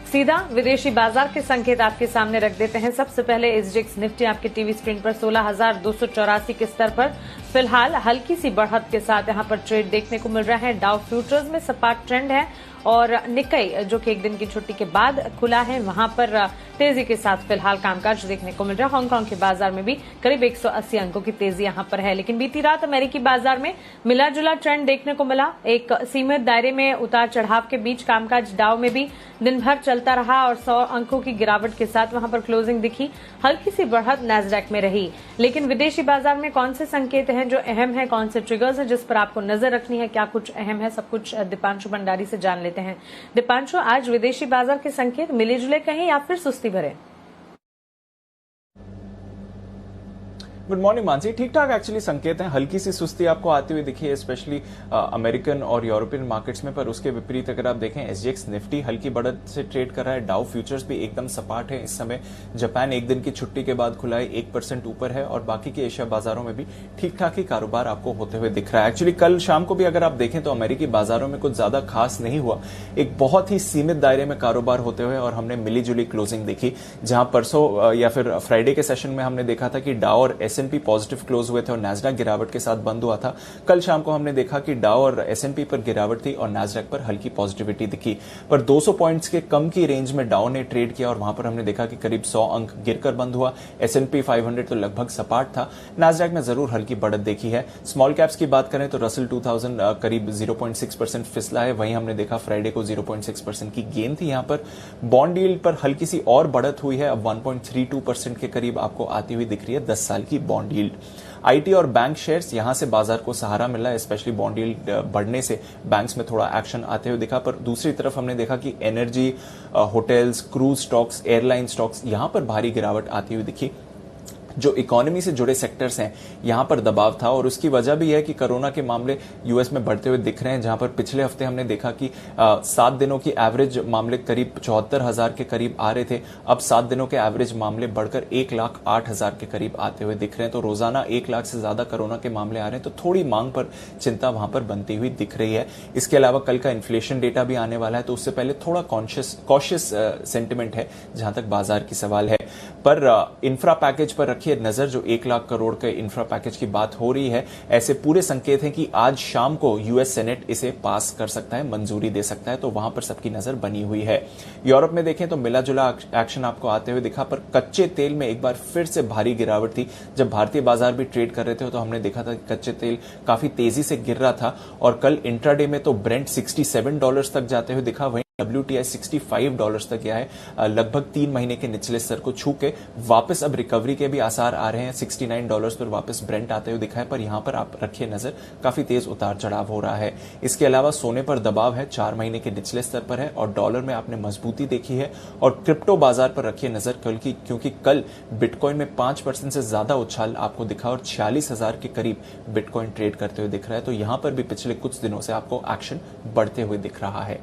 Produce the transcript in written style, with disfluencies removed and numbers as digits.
सीधा विदेशी बाजार के संकेत आपके सामने रख देते हैं। सबसे पहले एसजीएक्स निफ्टी आपके टीवी स्क्रीन पर 16,284 के स्तर पर फिलहाल हल्की सी बढ़त के साथ यहां पर ट्रेड देखने को मिल रहा है। डाउ फ्यूचर्स में सपाट ट्रेंड है और निक्केई जो कि एक दिन की छुट्टी के बाद खुला है वहां पर तेजी के साथ फिलहाल कामकाज देखने को मिल रहा है। हांगकांग के बाजार में भी करीब 180 अंकों की तेजी यहां पर है, लेकिन बीती रात अमेरिकी बाजार में मिला जुला ट्रेंड देखने को मिला। एक सीमित दायरे में उतार चढ़ाव के बीच कामकाज डाउ में भी दिन भर चलता रहा और 100 अंकों की गिरावट के साथ वहां पर क्लोजिंग दिखी। हल्की सी बढ़त नैस्डैक में रही, लेकिन विदेशी बाजार में कौन से संकेत हैं जो अहम है, कौन से ट्रिगर्स हैं जिस पर आपको नजर रखनी है, क्या कुछ अहम है, सब कुछ दीपांशु भंडारी से जान लेते हैं। दीपांशु, आज विदेशी बाजार के संकेत मिले जुले कहीं या फिर सुस्ती भरे? Good morning Mansi. ठीक ठाक एक्चुअली संकेत हैं। हल्की सी सुस्ती आपको आती हुई दिखी है स्पेशली अमेरिकन और यूरोपियन मार्केट्स में, पर उसके विपरीत अगर आप देखें एसजीएक्स निफ्टी हल्की बढ़त से ट्रेड कर रहा है। डाउ फ्यूचर्स भी एकदम सपाट है इस समय। जापान एक दिन की छुट्टी के बाद खुला है, 1% ऊपर है और बाकी के एशिया बाजारों में भी ठीक ठाक ही कारोबार आपको होते हुए दिख रहा है। एक्चुअली कल शाम को भी अगर आप देखें तो अमेरिकी बाजारों में कुछ ज्यादा खास नहीं हुआ, एक बहुत ही सीमित दायरे में कारोबार होते हुए और हमने मिली जुली क्लोजिंग देखी। जहां परसों या फिर फ्राइडे के सेशन में हमने देखा था कि डाउ और एसएनपी पॉजिटिव क्लोज हुए थे और नैस्डैक गिरावट के साथ बंद हुआ था। कल शाम को हमने देखा कि डाउ और एसएनपी पर गिरावट थी और नैस्डैक पर हल्की पॉजिटिविटी दिखी, पर 200 पॉइंट्स के कम की रेंज में डाउ ने ट्रेड किया और वहां पर हमने देखा कि करीब 100 अंक गिरकर बंद हुआ। एसएनपी 500 तो लगभग सपाट था। नैस्डैक में जरूर हल्की बढ़त देखी है। स्मॉल कैप्स की बात करें तो रसल 2000 करीब 0.6% फिसला है, वहीं हमने देखा फ्राइडे को 0.6% की गेन थी। यहां पर बॉन्ड यील्ड पर हल्की सी और बढ़त हुई है, अब 1.32% के करीब आपको आती हुई दिख रही है 10 साल की बॉन्ड यील्ड। आईटी और बैंक शेयर्स यहां से बाजार को सहारा मिला है, स्पेशली बॉन्ड यील्ड बढ़ने से बैंक्स में थोड़ा एक्शन आते हुए दिखा। पर दूसरी तरफ हमने देखा कि energy, hotels, cruise stocks, airline stocks यहां पर भारी गिरावट आती हुई दिखी। जो इकोनॉमी से जुड़े सेक्टर्स हैं यहां पर दबाव था और उसकी वजह भी है कि कोरोना के मामले यूएस में बढ़ते हुए दिख रहे हैं। जहां पर पिछले हफ्ते हमने देखा कि 7 दिनों की एवरेज मामले करीब 74,000 के करीब आ रहे थे, अब 7 दिनों के एवरेज मामले बढ़कर 1,08,000 के करीब आते हुए दिख रहे हैं। तो रोजाना 1 लाख से ज्यादा कोरोना के मामले आ रहे हैं, तो थोड़ी मांग पर चिंता वहां पर बनती हुई दिख रही है। इसके अलावा कल का इन्फ्लेशन डेटा भी आने वाला है, तो उससे पहले थोड़ा कॉशियस सेंटिमेंट है जहां तक बाजार की सवाल है। पर इंफ्रा पैकेज पर रखिए नजर, जो 1 लाख करोड़ के इंफ्रा पैकेज की बात हो रही है, ऐसे पूरे संकेत हैं कि आज शाम को यूएस सेनेट इसे पास कर सकता है, मंजूरी दे सकता है, तो वहां पर सबकी नजर बनी हुई है। यूरोप में देखें तो मिला जुला एक्शन आपको आते हुए दिखा, पर कच्चे तेल में एक बार फिर से भारी गिरावट थी। जब भारतीय बाजार भी ट्रेड कर रहे थे तो हमने देखा था कि कच्चे तेल काफी तेजी से गिर रहा था और कल इंट्राडे में तो ब्रेंट $67 तक जाते हुए दिखा, वहीं WTI $65 तक गया है, लगभग 3 महीने के निचले स्तर को छू के वापस अब रिकवरी के भी आसार आ रहे हैं। $69 पर वापस ब्रेंट आते हुए दिखा है, पर यहां पर आप रखिए नजर, काफी तेज उतार चढ़ाव हो रहा है। इसके अलावा सोने पर दबाव है, 4 महीने के निचले स्तर पर है और डॉलर में आपने मजबूती देखी है। और क्रिप्टो बाजार पर रखिए नजर क्योंकि कल बिटकॉइन में 5% से ज्यादा उछाल आपको दिखा और 46,000 के करीब बिटकॉइन ट्रेड करते हुए दिख रहा है, तो यहां पर भी पिछले कुछ दिनों से आपको एक्शन बढ़ते हुए दिख रहा है।